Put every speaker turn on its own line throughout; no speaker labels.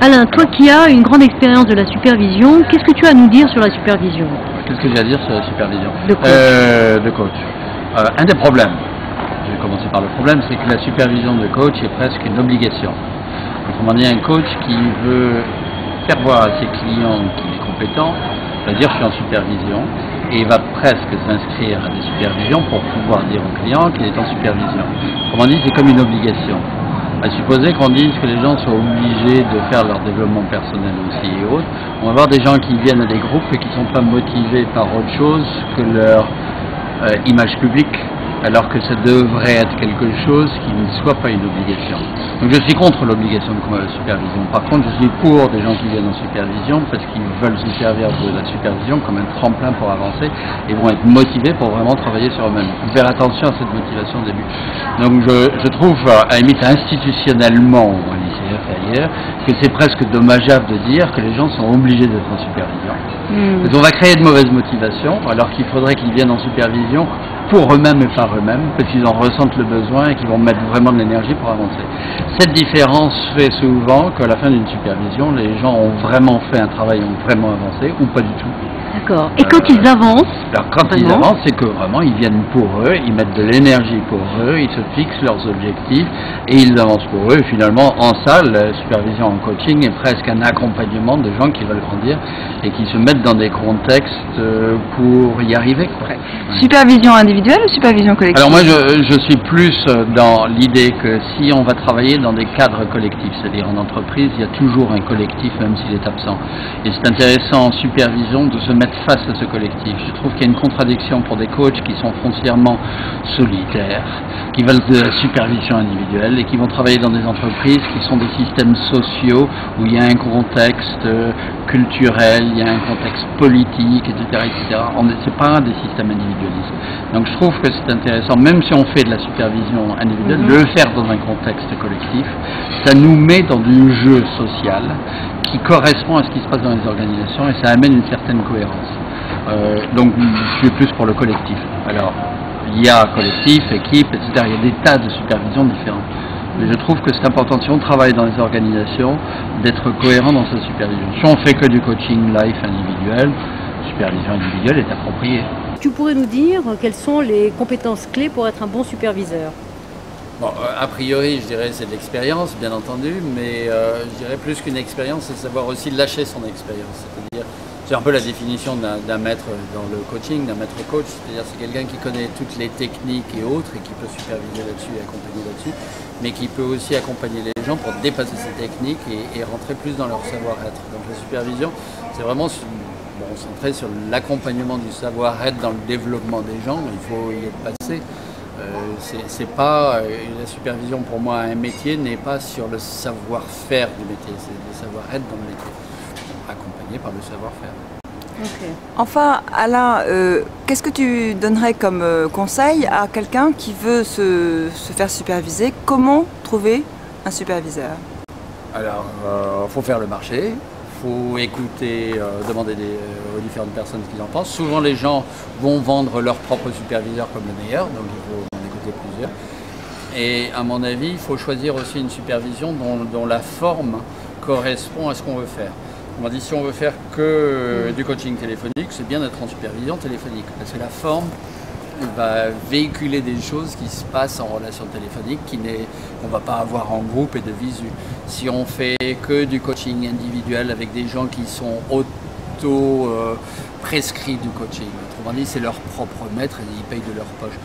Alain, toi qui as une grande expérience de la supervision, qu'est-ce que tu as à nous dire sur la supervision?
Qu'est-ce que j'ai à dire sur la supervision
de
coach? Un des problèmes, je vais commencer par le problème, c'est que la supervision de coach est presque une obligation. Autrement dit, un coach qui veut faire voir à ses clients qu'il est compétent, va dire je suis en supervision, et il va presque s'inscrire à des supervisions pour pouvoir dire au client qu'il est en supervision. Autrement dit, c'est comme une obligation. À supposer qu'on dise que les gens soient obligés de faire leur développement personnel aussi et autres, on va voir des gens qui viennent à des groupes et qui ne sont pas motivés par autre chose que leur image publique, alors que ça devrait être quelque chose qui ne soit pas une obligation. Donc je suis contre l'obligation de supervision. Par contre, je suis pour des gens qui viennent en supervision parce qu'ils veulent se servir de la supervision comme un tremplin pour avancer et vont être motivés pour vraiment travailler sur eux-mêmes. Il faut faire attention à cette motivation au début. Donc je trouve, à la limite institutionnellement, au lycée et ailleurs, que c'est presque dommageable de dire que les gens sont obligés d'être en supervision. Parce qu'on va créer de mauvaises motivations, alors qu'il faudrait qu'ils viennent en supervision pour eux-mêmes et par eux-mêmes, parce qu'ils en ressentent le besoin et qu'ils vont mettre vraiment de l'énergie pour avancer. Cette différence fait souvent qu'à la fin d'une supervision, les gens ont vraiment fait un travail, ont vraiment avancé, ou pas du tout.
D'accord. Et quand ils avancent?
Alors quand ils avancent, c'est que vraiment ils viennent pour eux, ils mettent de l'énergie pour eux, ils se fixent leurs objectifs et ils avancent pour eux. Et finalement, en salle, la supervision en coaching est presque un accompagnement de gens qui veulent grandir et qui se mettent dans des contextes pour y arriver. Ouais.
Supervision individuelle ou supervision collective?
Alors moi je suis plus dans l'idée que si on va travailler dans des cadres collectifs, c'est-à-dire en entreprise, il y a toujours un collectif même s'il est absent. Et c'est intéressant en supervision de se mettre face à ce collectif. Je trouve qu'il y a une contradiction pour des coachs qui sont foncièrement solitaires, qui veulent de la supervision individuelle et qui vont travailler dans des entreprises qui sont des systèmes sociaux où il y a un contexte culturel, il y a un contexte politique, etc. C'est pas des systèmes individualistes. Donc je trouve que c'est intéressant, même si on fait de la supervision individuelle, de le faire dans un contexte collectif. Ça nous met dans du jeu social qui correspond à ce qui se passe dans les organisations et ça amène une certaine cohérence. Donc je suis plus pour le collectif. Alors il y a collectif, équipe, etc. Il y a des tas de supervisions différentes. Mais je trouve que c'est important, si on travaille dans les organisations, d'être cohérent dans sa supervision. Si on fait que du coaching life individuel, supervision individuelle est appropriée.
Tu pourrais nous dire quelles sont les compétences clés pour être un bon superviseur?
Bon, a priori, je dirais c'est de l'expérience, bien entendu, mais je dirais plus qu'une expérience, c'est savoir aussi lâcher son expérience. C'est-à-dire, c'est un peu la définition d'un maître dans le coaching, d'un maître coach, c'est-à-dire c'est quelqu'un qui connaît toutes les techniques et autres et qui peut superviser là-dessus et accompagner là-dessus, mais qui peut aussi accompagner les gens pour dépasser ces techniques et rentrer plus dans leur savoir-être. Donc la supervision, c'est vraiment centré sur l'accompagnement du savoir-être dans le développement des gens, il faut y être passé. C'est pas la supervision pour moi un métier n'est pas sur le savoir-faire du métier, c'est le savoir-être dans le métier, accompagné par le savoir-faire.
Okay. Enfin, Alain, qu'est-ce que tu donnerais comme conseil à quelqu'un qui veut se faire superviser? Comment trouver un superviseur? Alors,
faut faire le marché. Il faut écouter, demander aux différentes personnes ce qu'ils en pensent. Souvent, les gens vont vendre leur propre superviseur comme le meilleur, donc il faut en écouter plusieurs. Et à mon avis, il faut choisir aussi une supervision dont la forme correspond à ce qu'on veut faire. On m'a dit si on veut faire que du coaching téléphonique, c'est bien d'être en supervision téléphonique, parce que la forme va véhiculer des choses qui se passent en relation téléphonique qu'on ne va pas avoir en groupe et de visu. Si on fait que du coaching individuel avec des gens qui sont auto-prescrits du coaching, autrement dit c'est leur propre maître et ils payent de leur poche.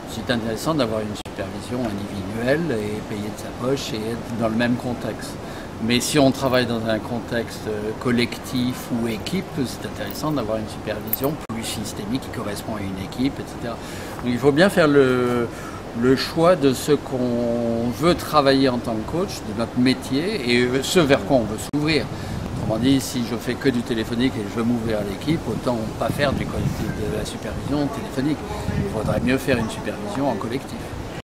C'est intéressant d'avoir une supervision individuelle et payer de sa poche et être dans le même contexte. Mais si on travaille dans un contexte collectif ou équipe, c'est intéressant d'avoir une supervision plus systémique qui correspond à une équipe, etc. Donc il faut bien faire le choix de ce qu'on veut travailler en tant que coach, de notre métier et ce vers quoi on veut s'ouvrir. Autrement dit, si je fais que du téléphonique et je veux m'ouvrir à l'équipe, autant pas faire de la supervision téléphonique. Il faudrait mieux faire une supervision en collectif.